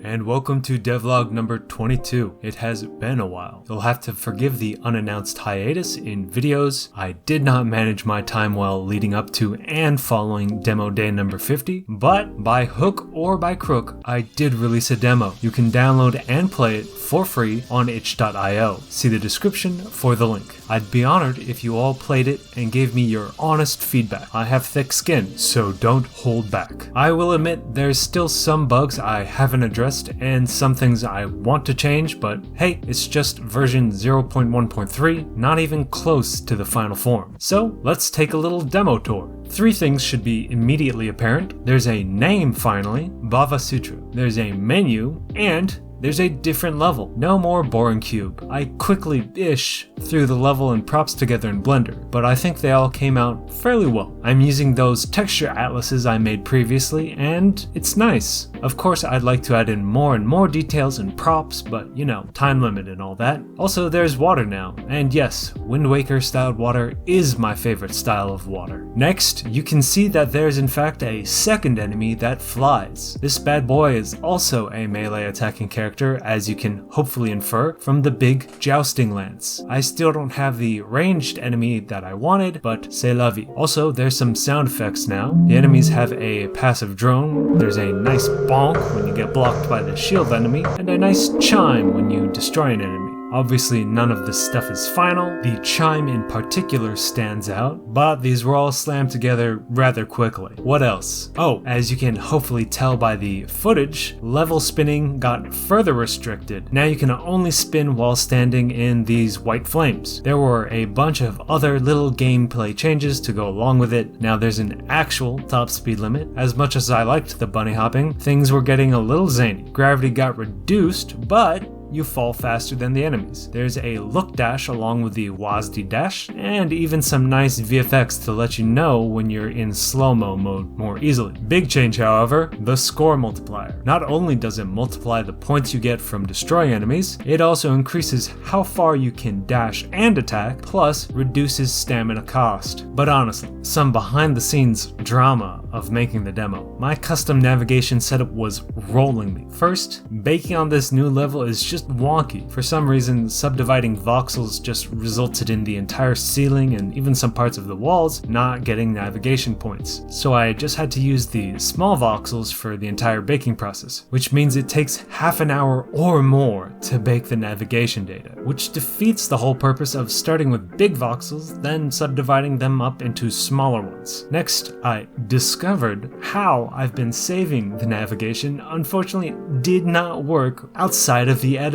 And welcome to devlog number 22. It has been a while. You'll have to forgive the unannounced hiatus in videos. I did not manage my time well leading up to and following demo day number 50, but by hook or by crook, I did release a demo. You can download and play it for free on itch.io. See the description for the link. I'd be honored if you all played it and gave me your honest feedback. I have thick skin, so don't hold back. I will admit there's still some bugs I haven't addressed and some things I want to change, but hey, it's just version 0.1.3, not even close to the final form. So let's take a little demo tour. 3 things should be immediately apparent. There's a name finally, Bhavasutra. There's a menu, and there's a different level. No more boring cube. I quickly-ish threw the level and props together in Blender, but I think they all came out fairly well. I'm using those texture atlases I made previously, and it's nice. Of course, I'd like to add in more and more details and props, but you know, time limit and all that. Also, there's water now, and yes, Wind Waker styled water is my favorite style of water. Next, you can see that there's in fact a second enemy that flies. This bad boy is also a melee attacking character, as you can hopefully infer from the big jousting lance. I still don't have the ranged enemy that I wanted, but c'est la vie. Also, there's some sound effects now. The enemies have a passive drone, there's a nice bonk when you get blocked by the shield enemy, and a nice chime when you destroy an enemy. Obviously, none of this stuff is final. The chime in particular stands out, but these were all slammed together rather quickly. What else? Oh, as you can hopefully tell by the footage, level spinning got further restricted. Now you can only spin while standing in these white flames. There were a bunch of other little gameplay changes to go along with it. Now there's an actual top speed limit. As much as I liked the bunny hopping, things were getting a little zany. Gravity got reduced, but you fall faster than the enemies. There's a look dash along with the WASD dash, and even some nice VFX to let you know when you're in slow-mo mode more easily. Big change, however, the score multiplier. Not only does it multiply the points you get from destroying enemies, it also increases how far you can dash and attack, plus reduces stamina cost. But honestly, some behind-the-scenes drama of making the demo. My custom navigation setup was rolling me. First, baking on this new level is just wonky. For some reason, subdividing voxels just resulted in the entire ceiling and even some parts of the walls not getting navigation points. So I just had to use the small voxels for the entire baking process, which means it takes half an hour or more to bake the navigation data, which defeats the whole purpose of starting with big voxels, then subdividing them up into smaller ones. Next, I discovered how I've been saving the navigation. Unfortunately, it did not work outside of the editor.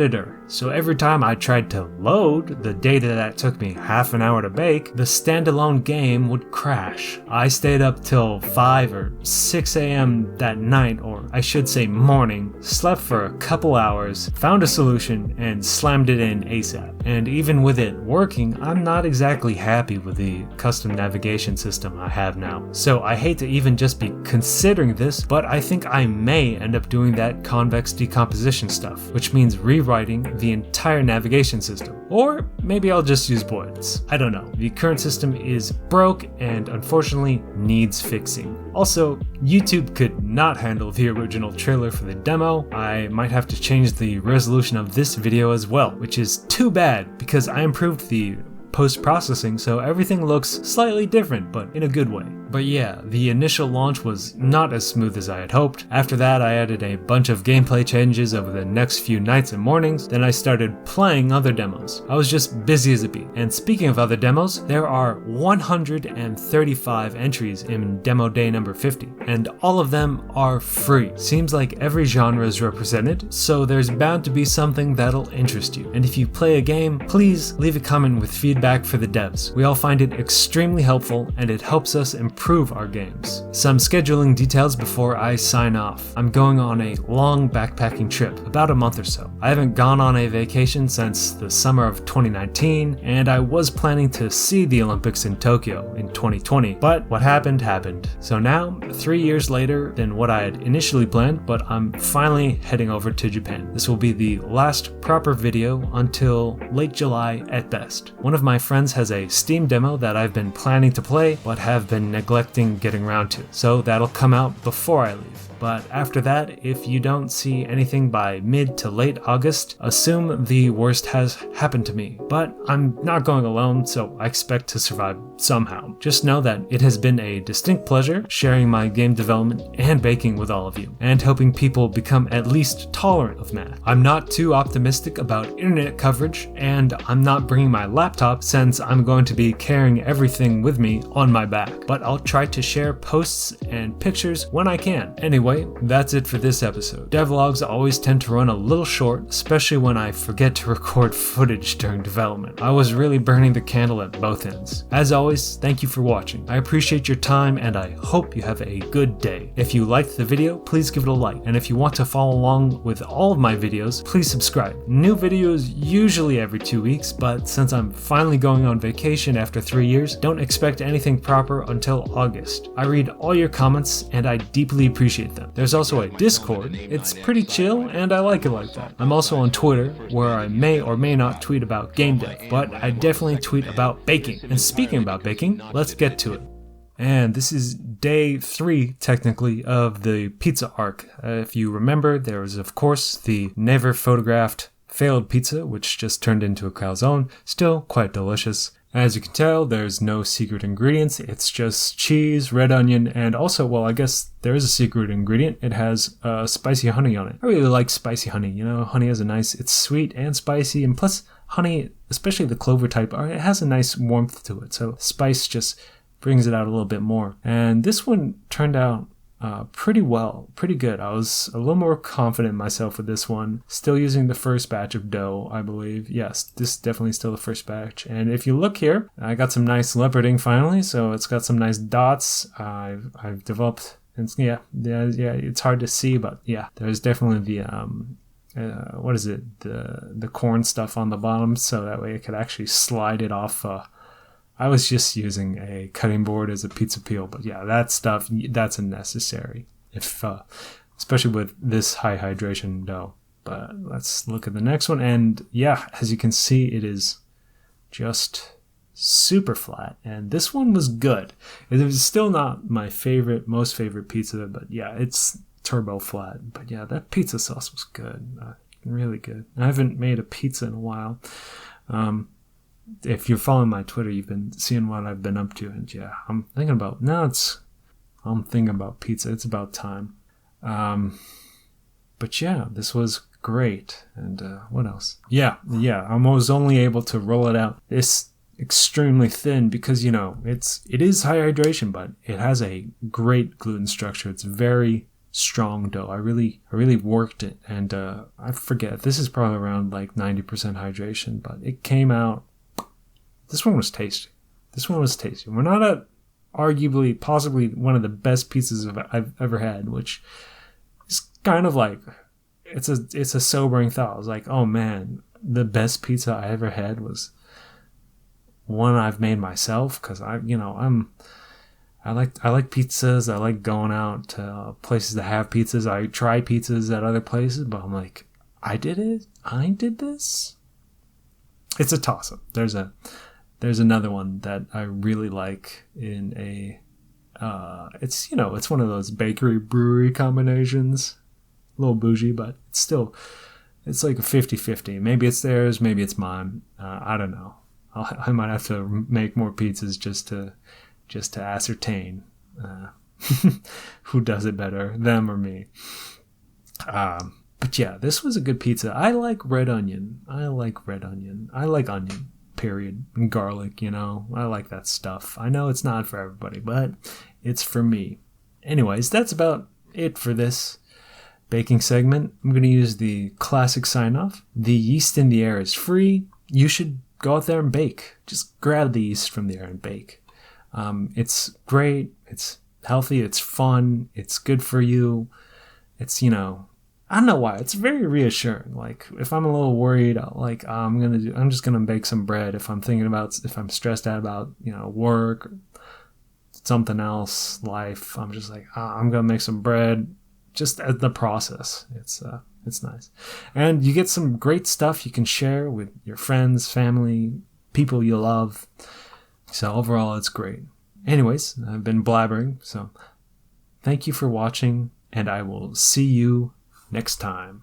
So every time I tried to load the data that took me half an hour to bake, the standalone game would crash. I stayed up till 5 or 6 a.m. that night, or I should say morning, slept for a couple hours, found a solution, and slammed it in ASAP. And even with it working, I'm not exactly happy with the custom navigation system I have now. So I hate to even just be considering this, but I think I may end up doing that convex decomposition stuff, which means rewriting the entire navigation system. Or maybe I'll just use bullets. I don't know. The current system is broke and unfortunately needs fixing. Also, YouTube could not handle the original trailer for the demo. I might have to change the resolution of this video as well, which is too bad because I improved the post-processing, so everything looks slightly different, but in a good way. But yeah, the initial launch was not as smooth as I had hoped. After that, I added a bunch of gameplay changes over the next few nights and mornings, then I started playing other demos. I was just busy as a bee. And speaking of other demos, there are 135 entries in demo day number 50, and all of them are free. Seems like every genre is represented, so there's bound to be something that'll interest you. And if you play a game, please leave a comment with feedback for the devs. We all find it extremely helpful, and it helps us improve our games. Some scheduling details before I sign off. I'm going on a long backpacking trip, about a month or so. I haven't gone on a vacation since the summer of 2019, and I was planning to see the Olympics in Tokyo in 2020, but what happened happened. So now, 3 years later than what I had initially planned, but I'm finally heading over to Japan. This will be the last proper video until late July at best. One of my friends has a Steam demo that I've been planning to play, but have been neglecting neglecting getting around to. So that'll come out before I leave. But after that, if you don't see anything by mid to late August, assume the worst has happened to me. But I'm not going alone, so I expect to survive somehow. Just know that it has been a distinct pleasure sharing my game development and baking with all of you, and helping people become at least tolerant of math. I'm not too optimistic about internet coverage, and I'm not bringing my laptop since I'm going to be carrying everything with me on my back. But I'll try to share posts and pictures when I can. Anyway, that's it for this episode. Devlogs always tend to run a little short, especially when I forget to record footage during development. I was really burning the candle at both ends. As always, thank you for watching. I appreciate your time and I hope you have a good day. If you liked the video, please give it a like. And if you want to follow along with all of my videos, please subscribe. New videos usually every 2 weeks, but since I'm finally going on vacation after 3 years, don't expect anything proper until August. I read all your comments and I deeply appreciate them. There's also a Discord. It's pretty chill and I like it like that. I'm also on Twitter, where I may or may not tweet about game dev, but I definitely tweet about baking. And speaking about baking, let's get to it. And this is day 3, technically, of the pizza arc. If you remember, there was, of course, the never photographed failed pizza, which just turned into a calzone. Still quite delicious. As you can tell, there's no secret ingredients. It's just cheese, red onion, and also, well, I guess there is a secret ingredient. It has spicy honey on it. I really like spicy honey. You know, honey has a nice, it's sweet and spicy, and plus honey, especially the clover type, it has a nice warmth to it. So spice just brings it out a little bit more. And this one turned out pretty well, pretty good. I was a little more confident in myself with this one. Still using the first batch of dough, I believe. Yes, this is definitely still the first batch. And if you look here, I got some nice leoparding finally. So it's got some nice dots. I've developed, and yeah, it's hard to see, but yeah, there's definitely the what is it? The corn stuff on the bottom, so that way it could actually slide it off. I was just using a cutting board as a pizza peel, but yeah, that stuff, that's unnecessary, if especially with this high hydration dough. But let's look at the next one, and yeah, as you can see, it is just super flat, and this one was good. It was still not my most favorite pizza, but yeah, it's turbo flat. But yeah, that pizza sauce was good, really good. I haven't made a pizza in a while. If you're following my Twitter, you've been seeing what I've been up to, and yeah, I'm thinking about pizza. It's about time. But yeah, this was great. And what else? Yeah, I was only able to roll it out this extremely thin because, you know, it is high hydration, but it has a great gluten structure. It's very strong dough. I really worked it, and I forget, this is probably around like 90% hydration, but it came out. This one was tasty. We're not at arguably, possibly one of the best pizzas I've ever had, which is kind of like, it's a sobering thought. I was like, oh man, the best pizza I ever had was one I've made myself, because I like pizzas. I like going out to places that have pizzas. I try pizzas at other places, but I'm like, I did this. It's a toss-up. There's another one that I really like in a, it's one of those bakery brewery combinations, a little bougie, but it's like a 50-50. Maybe it's theirs, maybe it's mine. I don't know. I might have to make more pizzas just to ascertain who does it better, them or me. But yeah, this was a good pizza. I like red onion. I like onion, period. And garlic, I like that stuff. I know it's not for everybody, but it's for me. Anyways, that's about it for this baking segment. I'm going to use the classic sign-off. The yeast in the air is free. You should go out there and bake. Just grab the yeast from the air and bake. It's great. It's healthy. It's fun. It's good for you. It's, I don't know why. It's very reassuring. Like, if I'm a little worried, I'm just gonna bake some bread. If I'm stressed out about, work, or something else, life, I'm just like, I'm gonna make some bread. Just as the process, it's nice, and you get some great stuff you can share with your friends, family, people you love. So overall, it's great. Anyways, I've been blabbering, so thank you for watching, and I will see you next time.